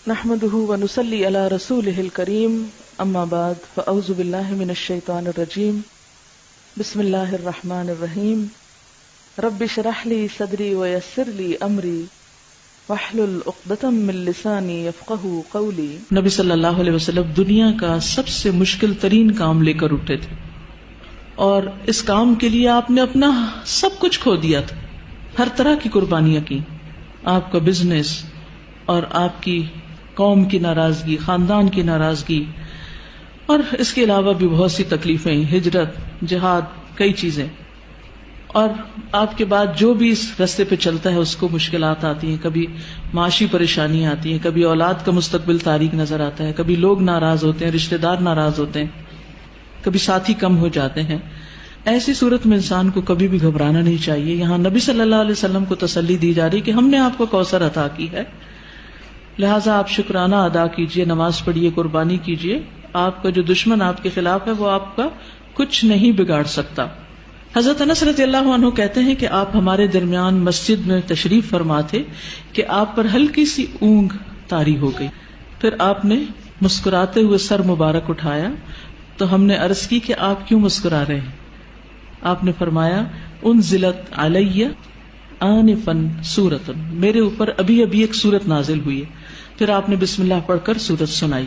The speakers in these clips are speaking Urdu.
نحمده ونصلي على رسوله الكريم اما بعد فاعوذ بالله من الشيطان الرجيم بسم الله الرحمن الرحيم رب اشرح لي صدري ويسر لي امري واحلل عقدة من لساني يفقهوا قولي۔ نبی صلی اللہ علیہ وسلم دنیا کا سب سے مشکل ترین کام لے کر اٹھے تھے اور اس کام کے لیے آپ نے اپنا سب کچھ کھو دیا تھا، ہر طرح کی قربانیاں کی، آپ کا بزنس اور آپ کی قوم کی ناراضگی، خاندان کی ناراضگی، اور اس کے علاوہ بھی بہت سی تکلیفیں، ہجرت، جہاد، کئی چیزیں، اور آپ کے بعد جو بھی اس راستے پہ چلتا ہے اس کو مشکلات آتی ہیں، کبھی معاشی پریشانیاں آتی ہیں، کبھی اولاد کا مستقبل تاریک نظر آتا ہے، کبھی لوگ ناراض ہوتے ہیں، رشتہ دار ناراض ہوتے ہیں، کبھی ساتھی کم ہو جاتے ہیں۔ ایسی صورت میں انسان کو کبھی بھی گھبرانا نہیں چاہیے۔ یہاں نبی صلی اللہ علیہ وسلم کو تسلی دی جا رہی کہ ہم نے آپ کو کوثر عطا کی ہے، لہٰذا آپ شکرانہ ادا کیجئے، نماز پڑھیے، قربانی کیجئے۔ آپ کا جو دشمن آپ کے خلاف ہے وہ آپ کا کچھ نہیں بگاڑ سکتا۔ حضرت انس رضی اللہ عنہ کہتے ہیں کہ آپ ہمارے درمیان مسجد میں تشریف فرما تھے کہ آپ پر ہلکی سی اونگ طاری ہو گئی، پھر آپ نے مسکراتے ہوئے سر مبارک اٹھایا تو ہم نے عرض کی کہ آپ کیوں مسکرا رہے ہیں؟ آپ نے فرمایا انزلت علی آنفا سورۃ، میرے اوپر ابھی ابھی ایک سورت نازل ہوئی ہے۔ پھر آپ نے بسم اللہ پڑھ کر سورت سنائی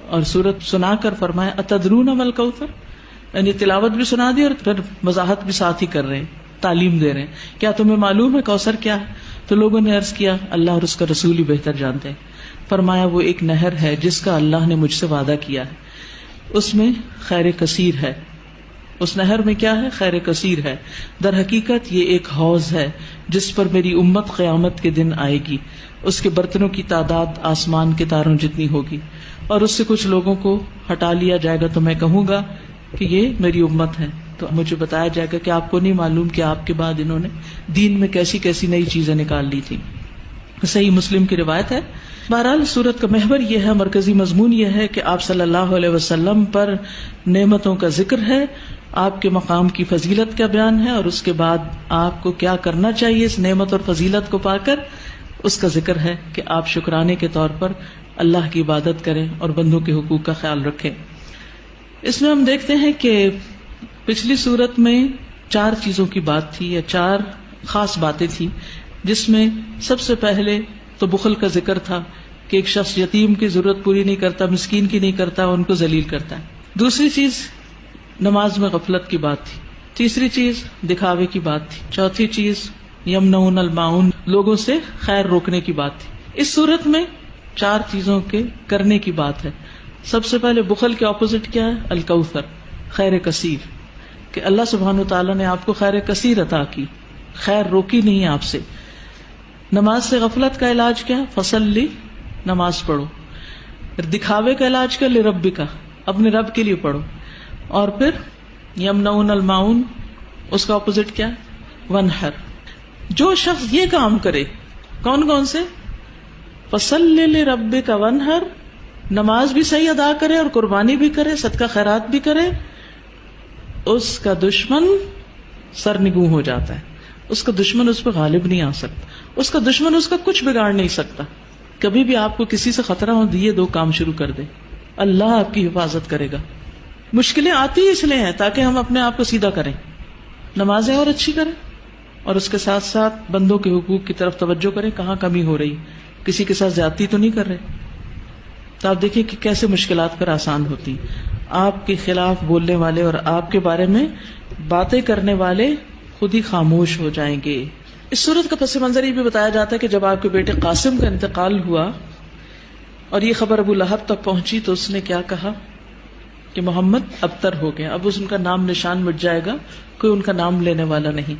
اور سورت سنا کر فرمایا اتدرون ما الکوثر، یعنی تلاوت بھی سنا دی اور پھر وضاحت بھی ساتھ ہی کر رہے ہیں، تعلیم دے رہے ہیں، کیا تمہیں معلوم ہے کوثر کیا ہے؟ تو لوگوں نے عرض کیا اللہ اور اس کا رسول ہی بہتر جانتے ہیں۔ فرمایا وہ ایک نہر ہے جس کا اللہ نے مجھ سے وعدہ کیا ہے، اس میں خیر کثیر ہے۔ اس نہر میں کیا ہے؟ خیر کثیر ہے۔ در حقیقت یہ ایک حوض ہے جس پر میری امت قیامت کے دن آئے گی، اس کے برتنوں کی تعداد آسمان کے تاروں جتنی ہوگی، اور اس سے کچھ لوگوں کو ہٹا لیا جائے گا تو میں کہوں گا کہ یہ میری امت ہے، تو مجھے بتایا جائے گا کہ آپ کو نہیں معلوم کہ آپ کے بعد انہوں نے دین میں کیسی کیسی نئی چیزیں نکال لی تھی۔ صحیح مسلم کی روایت ہے۔ بہرحال سورت کا محور یہ ہے، مرکزی مضمون یہ ہے کہ آپ صلی اللہ علیہ وسلم پر نعمتوں کا ذکر ہے، آپ کے مقام کی فضیلت کا بیان ہے، اور اس کے بعد آپ کو کیا کرنا چاہیے اس نعمت اور فضیلت کو پا کر، اس کا ذکر ہے کہ آپ شکرانے کے طور پر اللہ کی عبادت کریں اور بندوں کے حقوق کا خیال رکھیں۔ اس میں ہم دیکھتے ہیں کہ پچھلی صورت میں 4 چیزوں کی بات تھی، یا 4 خاص باتیں تھیں، جس میں سب سے پہلے تو بخل کا ذکر تھا کہ ایک شخص یتیم کی ضرورت پوری نہیں کرتا، مسکین کی نہیں کرتا، ان کو ذلیل کرتا ہے۔ دوسری چیز نماز میں غفلت کی بات تھی۔ تیسری چیز دکھاوے کی بات تھی۔ چوتھی چیز یمنعون الماعون، لوگوں سے خیر روکنے کی بات تھی۔ اس صورت میں 4 چیزوں کے کرنے کی بات ہے۔ سب سے پہلے بخل کے اپوزٹ کیا ہے؟ الکوثر، خیر کثیر، کہ اللہ سبحانہ وتعالیٰ نے آپ کو خیر کثیر عطا کی، خیر روکی نہیں آپ سے۔ نماز سے غفلت کا علاج کیا ہے؟ فصلی، نماز پڑھو۔ پھر دکھاوے کا علاج کیا؟ لربک، اپنے رب کے لیے پڑھو۔ اور پھر یمنعون الماعون، اس کا اپوزٹ کیا ہے؟ ونحر۔ جو شخص یہ کام کرے، کون کون سے؟ فصلی لربک ونحر، نماز بھی صحیح ادا کرے اور قربانی بھی کرے، صدقہ خیرات بھی کرے، اس کا دشمن سرنگوں ہو جاتا ہے، اس کا دشمن اس پہ غالب نہیں آ سکتا، اس کا دشمن اس کا کچھ بگاڑ نہیں سکتا۔ کبھی بھی آپ کو کسی سے خطرہ ہو، یہ 2 کام شروع کر دے، اللہ آپ کی حفاظت کرے گا۔ مشکلیں آتی اس لیے ہیں تاکہ ہم اپنے آپ کو سیدھا کریں، نمازیں اور اچھی کریں، اور اس کے ساتھ ساتھ بندوں کے حقوق کی طرف توجہ کریں، کہاں کمی ہو رہی، کسی کے ساتھ زیادتی تو نہیں کر رہے۔ تو آپ دیکھیں کہ کیسے مشکلات پر آسان ہوتی، آپ کے خلاف بولنے والے اور آپ کے بارے میں باتیں کرنے والے خود ہی خاموش ہو جائیں گے۔ اس صورت کا پس منظر یہ بھی بتایا جاتا ہے کہ جب آپ کے بیٹے قاسم کا انتقال ہوا اور یہ خبر ابو لہب تک پہنچی تو اس نے کیا کہا کہ محمد ابتر ہو گیا، اب ان کا نام نشان مٹ جائے گا، کوئی ان کا نام لینے والا نہیں۔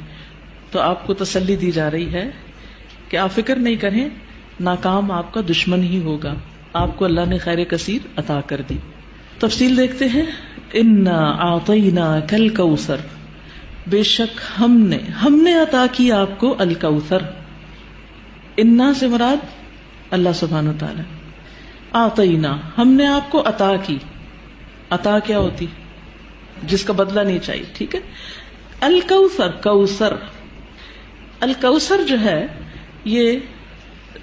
تو آپ کو تسلی دی جا رہی ہے کہ آپ فکر نہیں کریں، ناکام آپ کا دشمن ہی ہوگا، آپ کو اللہ نے خیر کثیر عطا کر دی۔ تفصیل دیکھتے ہیں۔ انا اعطیناک الکوثر، بے شک ہم نے عطا کی آپ کو الکوثر۔ انا سے مراد اللہ سبحانہ وتعالی، اعطینا ہم نے آپ کو عطا کی۔ عطا کیا ہوتی؟ جس کا بدلہ نہیں چاہیے، ٹھیک ہے۔ الکوثر، کوثر، الکوثر جو ہے یہ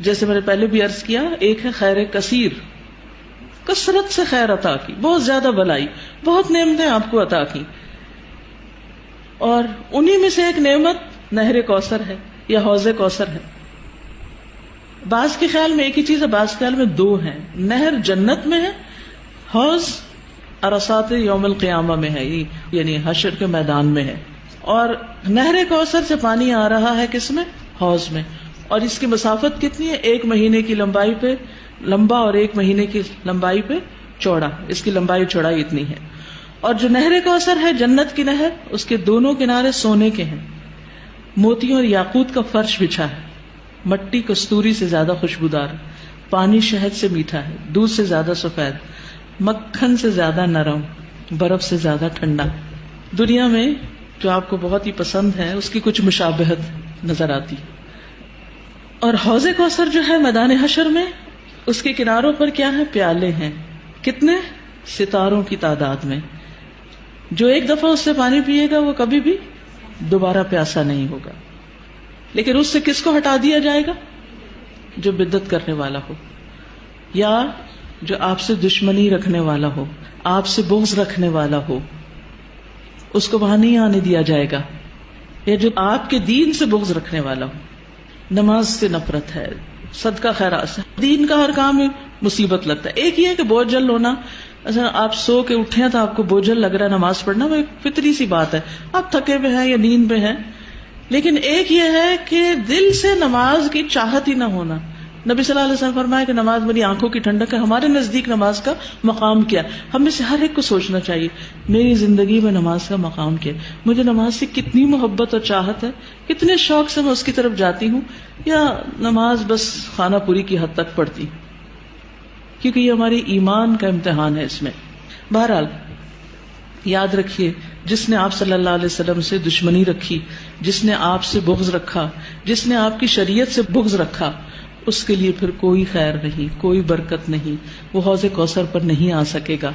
جیسے میں نے پہلے بھی عرض کیا، ایک ہے خیر کثیر، کثرت سے خیر عطا کی، بہت زیادہ بھلائی، بہت نعمتیں آپ کو عطا کی، اور انہی میں سے ایک نعمت نہر کوثر ہے یا حوض کوثر ہے۔ بعض کے خیال میں ایک ہی چیز ہے، بعض کے خیال میں دو ہیں۔ نہر جنت میں ہے، حوض عرصات یوم القیامہ میں ہے، یعنی حشر کے میدان میں ہے۔ اور نہر کوثر سے پانی آ رہا ہے کس میں؟ حوض میں، اور اس کی مسافت کتنی ہے؟ 1 مہینے کی لمبائی پہ لمبا اور 1 مہینے کی لمبائی پہ چوڑا، اس کی لمبائی چوڑائی اتنی ہے۔ اور جو نہر کوثر ہے جنت کی نہر، اس کے دونوں کنارے سونے کے ہیں، موتیوں اور یاقوت کا فرش بچھا ہے، مٹی کستوری سے زیادہ خوشبودار، پانی شہد سے میٹھا ہے، دودھ سے زیادہ سفید، مکھن سے زیادہ نرم، برف سے زیادہ ٹھنڈا۔ دنیا میں جو آپ کو بہت ہی پسند ہے اس کی کچھ مشابہت نظر آتی۔ اور حوض کوثر جو ہے میدان حشر میں، اس کے کناروں پر کیا ہے؟ پیالے ہیں، کتنے؟ ستاروں کی تعداد میں۔ جو ایک دفعہ اس سے پانی پیے گا وہ کبھی بھی دوبارہ پیاسا نہیں ہوگا۔ لیکن اس سے کس کو ہٹا دیا جائے گا؟ جو بدعت کرنے والا ہو، یا جو آپ سے دشمنی رکھنے والا ہو، آپ سے بغض رکھنے والا ہو، اس کو وہاں نہیں آنے دیا جائے گا۔ یا جو آپ کے دین سے بغض رکھنے والا ہو، نماز سے نفرت ہے، صدقہ خیرات سے، دین کا ہر کام میں مصیبت لگتا ہے۔ ایک یہ ہے کہ بوجھل ہونا، اچھا آپ سو کے اٹھے ہیں تو آپ کو بوجھل لگ رہا ہے نماز پڑھنا، وہ ایک فطری سی بات ہے، آپ تھکے ہوئے ہیں یا نیند میں ہیں۔ لیکن ایک یہ ہے کہ دل سے نماز کی چاہت ہی نہ ہونا۔ نبی صلی اللہ علیہ وسلم فرمایا کہ نماز میری آنکھوں کی ٹھنڈک ہے۔ ہمارے نزدیک نماز کا مقام کیا؟ ہم میں سے ہر ایک کو سوچنا چاہیے، میری زندگی میں نماز کا مقام کیا؟ مجھے نماز سے کتنی محبت اور چاہت ہے، کتنے شوق سے میں اس کی طرف جاتی ہوں، یا نماز بس خانہ پوری کی حد تک پڑھتی ہوں؟ کیونکہ یہ ہماری ایمان کا امتحان ہے اس میں۔ بہرحال یاد رکھیے، جس نے آپ صلی اللہ علیہ وسلم سے دشمنی رکھی، جس نے آپ سے بغض رکھا، جس نے آپ کی شریعت سے بغض رکھا، اس کے لیے پھر کوئی خیر نہیں، کوئی برکت نہیں، وہ حوض کوثر پر نہیں آ سکے گا۔